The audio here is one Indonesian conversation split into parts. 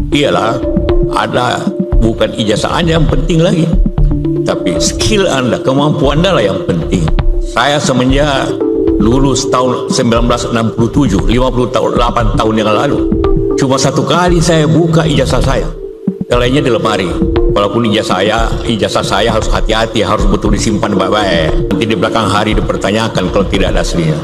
Iyalah, ada bukan ijazah Anda yang penting lagi, tapi skill Anda, kemampuan Anda lah yang penting. Saya semenjak lulus tahun 1967, 58 tahun yang lalu, cuma satu kali saya buka ijazah saya. Yang lainnya di lemari. Walaupun ijazah saya harus hati-hati, harus betul disimpan baik-baik. Nanti di belakang hari dipertanyakan kalau tidak ada aslinya.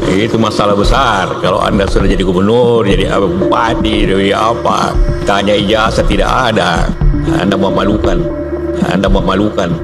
Itu masalah besar. Kalau Anda sudah jadi gubernur, jadi bupati, jadi apa, tanya ijazah tidak ada, Anda memalukan. Anda memalukan.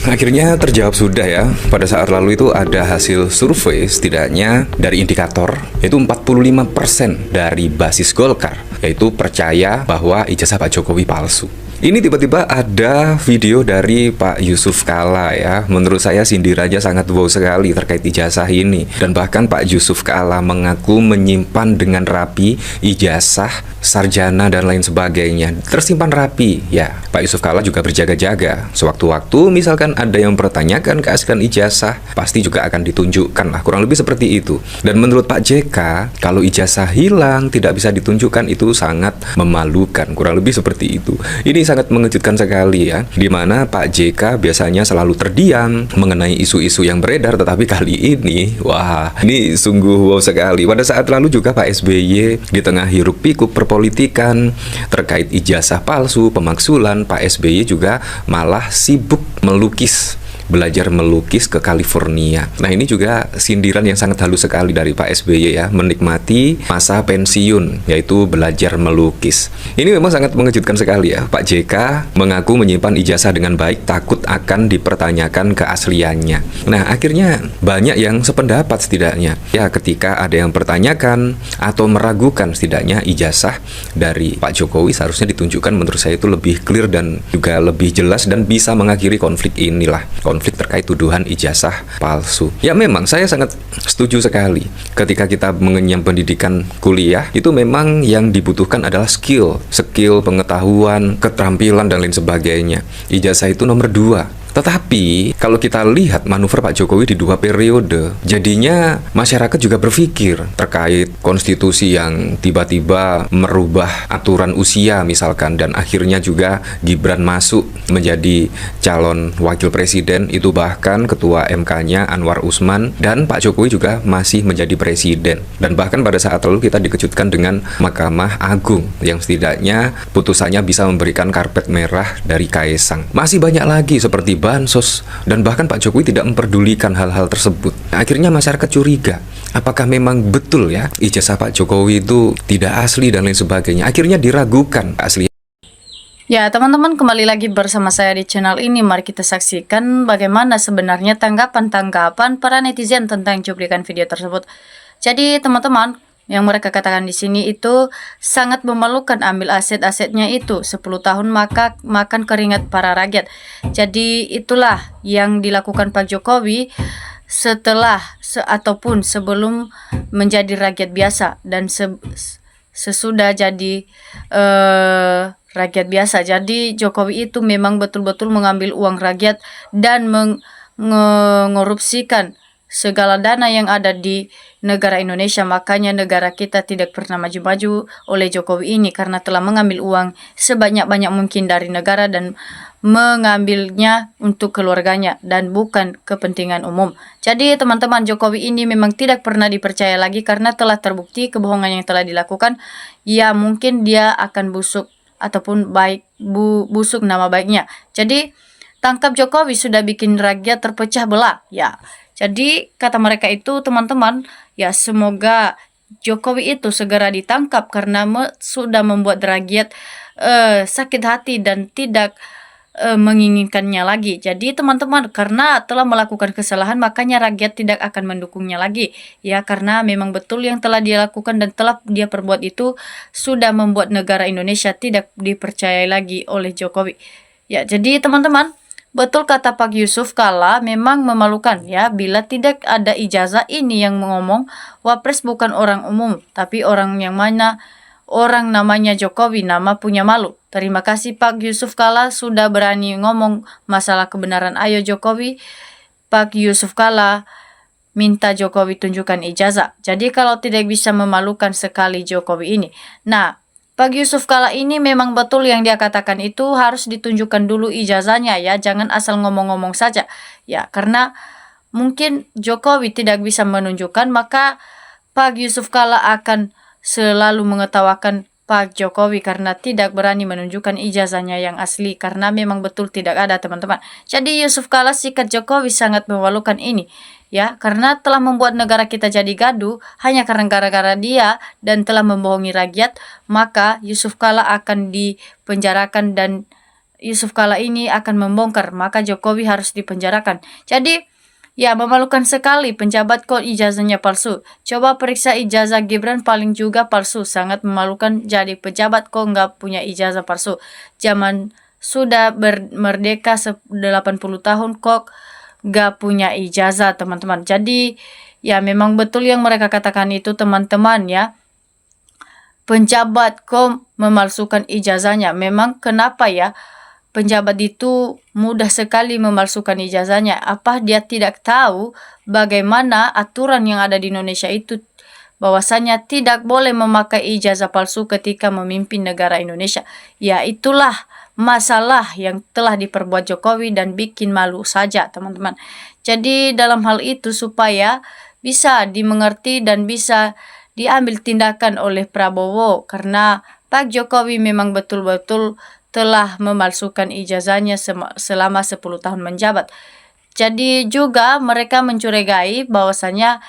Akhirnya terjawab sudah ya. Pada saat lalu itu ada hasil survei setidaknya dari indikator, yaitu 45% dari basis Golkar yaitu percaya bahwa ijazah Pak Jokowi palsu. Ini tiba-tiba ada video dari Pak Yusuf Kalla ya. Menurut saya sindirannya sangat wow sekali terkait ijazah ini. Dan bahkan Pak Yusuf Kalla mengaku menyimpan dengan rapi ijazah, sarjana dan lain sebagainya. Tersimpan rapi. Ya, Pak Yusuf Kalla juga berjaga-jaga. Sewaktu-waktu misalkan ada yang mempertanyakan keaslian ijazah, pasti juga akan ditunjukkan lah. Kurang lebih seperti itu. Dan menurut Pak JK, kalau ijazah hilang tidak bisa ditunjukkan itu sangat memalukan. Kurang lebih seperti itu. Ini sangat mengejutkan sekali ya, dimana Pak JK biasanya selalu terdiam mengenai isu-isu yang beredar, tetapi kali ini, wah, ini sungguh wow sekali. Pada saat lalu juga Pak SBY di tengah hiruk pikuk perpolitikan terkait ijazah palsu, pemaksulan, Pak SBY juga malah sibuk melukis, belajar melukis ke California. Nah, ini juga sindiran yang sangat halus sekali dari Pak SBY ya, menikmati masa pensiun, yaitu belajar melukis. Ini memang sangat mengejutkan sekali ya. Pak JK mengaku menyimpan ijazah dengan baik, takut akan dipertanyakan keasliannya. Nah, akhirnya banyak yang sependapat setidaknya. Ya, ketika ada yang pertanyakan atau meragukan setidaknya ijazah dari Pak Jokowi seharusnya ditunjukkan, menurut saya itu lebih clear dan juga lebih jelas dan bisa mengakhiri konflik inilah. Konflik terkait tuduhan ijazah palsu. Ya, memang saya sangat setuju sekali. Ketika kita mengenyam pendidikan kuliah, itu memang yang dibutuhkan adalah skill, pengetahuan, keterampilan dan lain sebagainya. Ijazah itu nomor 2. Tetapi kalau kita lihat manuver Pak Jokowi di 2 periode, jadinya masyarakat juga berpikir terkait konstitusi yang tiba-tiba merubah aturan usia misalkan, dan akhirnya juga Gibran masuk menjadi calon wakil presiden, itu bahkan ketua MK-nya Anwar Usman, dan Pak Jokowi juga masih menjadi presiden. Dan bahkan pada saat lalu kita dikejutkan dengan Mahkamah Agung yang setidaknya putusannya bisa memberikan karpet merah dari Kaisang. Masih banyak lagi seperti bansos, dan bahkan Pak Jokowi tidak memperdulikan hal-hal tersebut. Akhirnya masyarakat curiga, apakah memang betul ya ijazah Pak Jokowi itu tidak asli dan lain sebagainya. Akhirnya diragukan asli. Ya, teman-teman, kembali lagi bersama saya di channel ini. Mari kita saksikan bagaimana sebenarnya tanggapan para netizen tentang cuplikan video tersebut. Jadi, teman-teman, yang mereka katakan di sini itu sangat memalukan, ambil aset-asetnya itu 10 tahun maka makan keringat para rakyat. Jadi itulah yang dilakukan Pak Jokowi setelah ataupun sebelum menjadi rakyat biasa dan sesudah jadi rakyat biasa. Jadi Jokowi itu memang betul-betul mengambil uang rakyat dan mengorupsikan segala dana yang ada di negara Indonesia. Makanya negara kita tidak pernah maju-maju oleh Jokowi ini, karena telah mengambil uang sebanyak-banyak mungkin dari negara dan mengambilnya untuk keluarganya dan bukan kepentingan umum. Jadi teman-teman, Jokowi ini memang tidak pernah dipercaya lagi karena telah terbukti kebohongan yang telah dilakukan. Ya, mungkin dia akan busuk ataupun busuk nama baiknya. Jadi tangkap Jokowi sudah bikin rakyat terpecah belah. Ya, jadi kata mereka itu, teman-teman, ya semoga Jokowi itu segera ditangkap karena sudah membuat rakyat sakit hati dan tidak menginginkannya lagi. Jadi teman-teman, karena telah melakukan kesalahan makanya rakyat tidak akan mendukungnya lagi. Ya, karena memang betul yang telah dia lakukan dan telah dia perbuat itu sudah membuat negara Indonesia tidak dipercayai lagi oleh Jokowi. Ya, jadi teman-teman, betul kata Pak Yusuf Kalla, memang memalukan ya bila tidak ada ijazah. Ini yang ngomong Wapres bukan orang umum, tapi orang yang mana orang namanya Jokowi, nama punya malu. Terima kasih Pak Yusuf Kalla sudah berani ngomong masalah kebenaran. Ayo Jokowi, Pak Yusuf Kala minta Jokowi tunjukkan ijazah. Jadi kalau tidak bisa memalukan sekali Jokowi ini. Nah, Pak Yusuf Kala ini memang betul yang dia katakan itu harus ditunjukkan dulu ijazahnya ya, jangan asal ngomong-ngomong saja. Ya, karena mungkin Jokowi tidak bisa menunjukkan, maka Pak Yusuf Kala akan selalu mengetawakan Pak Jokowi karena tidak berani menunjukkan ijazahnya yang asli, karena memang betul tidak ada, teman-teman. Jadi Yusuf Kala sikat Jokowi sangat memalukan ini ya, karena telah membuat negara kita jadi gaduh hanya karena gara-gara dia dan telah membohongi rakyat, maka Yusuf Kala akan dipenjarakan dan Yusuf Kala ini akan membongkar, maka Jokowi harus dipenjarakan. Jadi ya, memalukan sekali penjabat kok ijazahnya palsu. Coba periksa ijazah Gibran, paling juga palsu. Sangat memalukan jadi pejabat kok nggak punya ijazah palsu. Zaman sudah merdeka 80 tahun kok nggak punya ijazah, teman-teman. Jadi ya memang betul yang mereka katakan itu, teman-teman ya. Penjabat kok memalsukan ijazahnya. Memang kenapa ya? Penjabat itu mudah sekali memalsukan ijazahnya. Apa dia tidak tahu bagaimana aturan yang ada di Indonesia itu, bahwasanya tidak boleh memakai ijazah palsu ketika memimpin negara Indonesia. Ya, itulah masalah yang telah diperbuat Jokowi dan bikin malu saja, teman-teman. Jadi dalam hal itu supaya bisa dimengerti dan bisa diambil tindakan oleh Prabowo, karena Pak Jokowi memang betul-betul telah memalsukan ijazahnya selama 10 tahun menjabat. Jadi juga mereka mencurigai bahwasanya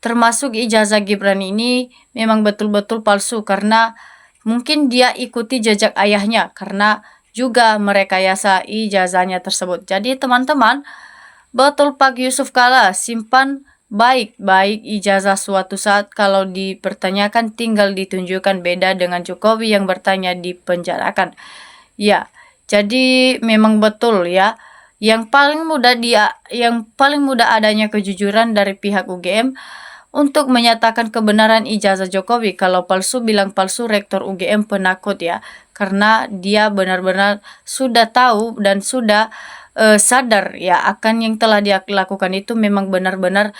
termasuk ijazah Gibran ini memang betul-betul palsu, karena mungkin dia ikuti jejak ayahnya karena juga merekayasa ijazahnya tersebut. Jadi teman-teman, betul Pak Yusuf Kala, simpan baik-baik ijazah, suatu saat kalau dipertanyakan tinggal ditunjukkan, beda dengan Jokowi yang bertanya dipenjarakan. Ya, jadi memang betul ya. Yang paling mudah adanya kejujuran dari pihak UGM untuk menyatakan kebenaran ijazah Jokowi. Kalau palsu, bilang palsu. Rektor UGM penakut ya, karena dia benar-benar sudah tahu dan sudah sadar ya akan yang telah dia lakukan itu memang benar-benar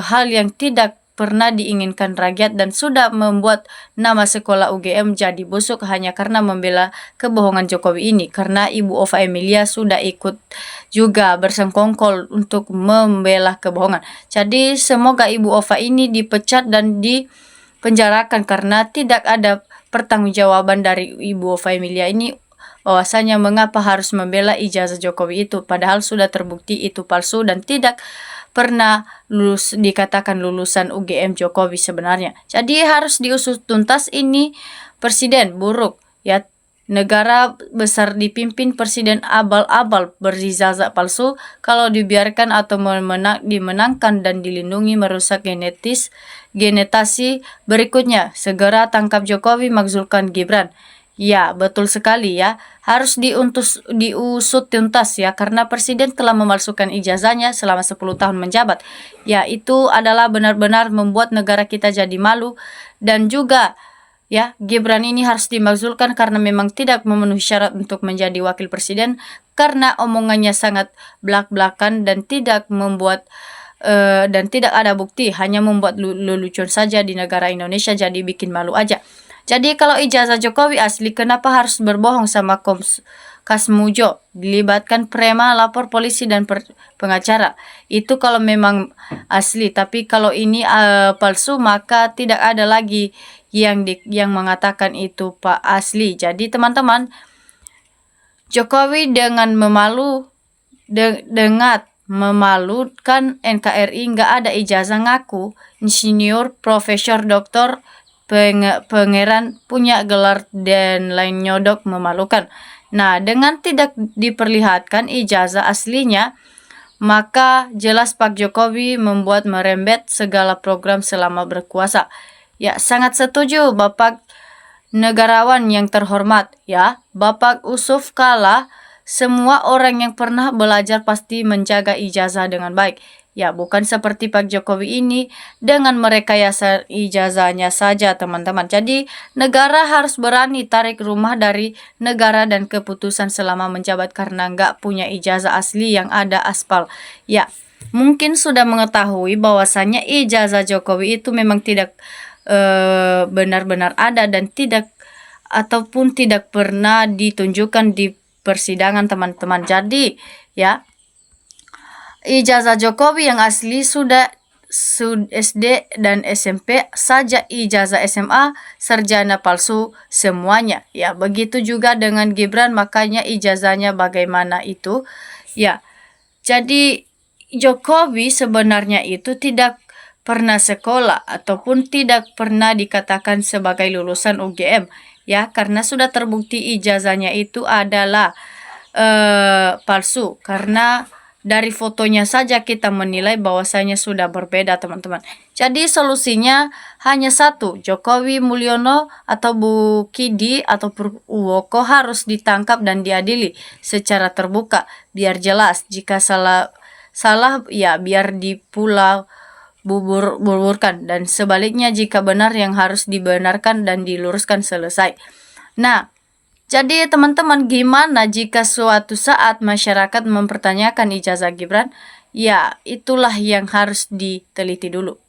hal yang tidak pernah diinginkan rakyat, dan sudah membuat nama sekolah UGM jadi busuk hanya karena membela kebohongan Jokowi ini. Karena Ibu Ova Emilia sudah ikut juga bersengkongkol untuk membela kebohongan. Jadi semoga Ibu Ova ini dipecat dan dipenjarakan karena tidak ada pertanggungjawaban dari Ibu Ova Emilia ini, bahwasanya mengapa harus membela ijazah Jokowi itu padahal sudah terbukti itu palsu dan tidak pernah dikatakan lulusan UGM Jokowi sebenarnya. Jadi harus diusut tuntas ini presiden buruk ya. Negara besar dipimpin presiden abal-abal berijazah palsu. Kalau dibiarkan atau dimenangkan dan dilindungi merusak genetasi berikutnya. Segera tangkap Jokowi, makzulkan Gibran. Ya, betul sekali ya. Harus diusut tuntas ya, karena presiden telah memalsukan ijazahnya selama 10 tahun menjabat. Ya, itu adalah benar-benar membuat negara kita jadi malu. Dan juga ya, Gibran ini harus dimakzulkan karena memang tidak memenuhi syarat untuk menjadi wakil presiden, karena omongannya sangat belak-belakan dan tidak ada bukti, hanya membuat lelucon saja di negara Indonesia, jadi bikin malu aja. Jadi kalau ijazah Jokowi asli, kenapa harus berbohong sama Kasmujo? Dilibatkan prema, lapor polisi dan pengacara. Itu kalau memang asli. Tapi kalau ini palsu, maka tidak ada lagi yang mengatakan itu Pak asli. Jadi teman-teman, Jokowi dengan memalukan NKRI, nggak ada ijazah, ngaku insinyur, profesor, doktor, pangeran, punya gelar dan lain nyodok, memalukan. Nah, dengan tidak diperlihatkan ijazah aslinya, maka jelas Pak Jokowi membuat merembet segala program selama berkuasa. Ya, sangat setuju Bapak negarawan yang terhormat ya, Bapak Yusuf Kala. Semua orang yang pernah belajar pasti menjaga ijazah dengan baik. Ya, bukan seperti Pak Jokowi ini dengan merekayasa ijazahnya saja, teman-teman. Jadi, negara harus berani tarik rumah dari negara dan keputusan selama menjabat karena nggak punya ijazah asli yang ada aspal. Ya, mungkin sudah mengetahui bahwasannya ijazah Jokowi itu memang tidak benar-benar ada dan tidak ataupun tidak pernah ditunjukkan di persidangan, teman-teman. Jadi ya, ijazah Jokowi yang asli sudah SD dan SMP saja, ijazah SMA sarjana palsu semuanya. Ya, begitu juga dengan Gibran, makanya ijazahnya bagaimana itu. Ya, jadi Jokowi sebenarnya itu tidak pernah sekolah ataupun tidak pernah dikatakan sebagai lulusan UGM, ya, karena sudah terbukti ijazahnya itu adalah palsu, karena dari fotonya saja kita menilai bahwasanya sudah berbeda, teman-teman. Jadi solusinya hanya satu, Jokowi Mulyono atau Bu Kidi atau Purwoko harus ditangkap dan diadili secara terbuka, biar jelas. Jika salah ya biar dipulau buburkan, dan sebaliknya jika benar yang harus dibenarkan dan diluruskan, selesai. Nah, jadi teman-teman, gimana jika suatu saat masyarakat mempertanyakan ijazah Gibran? Ya, itulah yang harus diteliti dulu.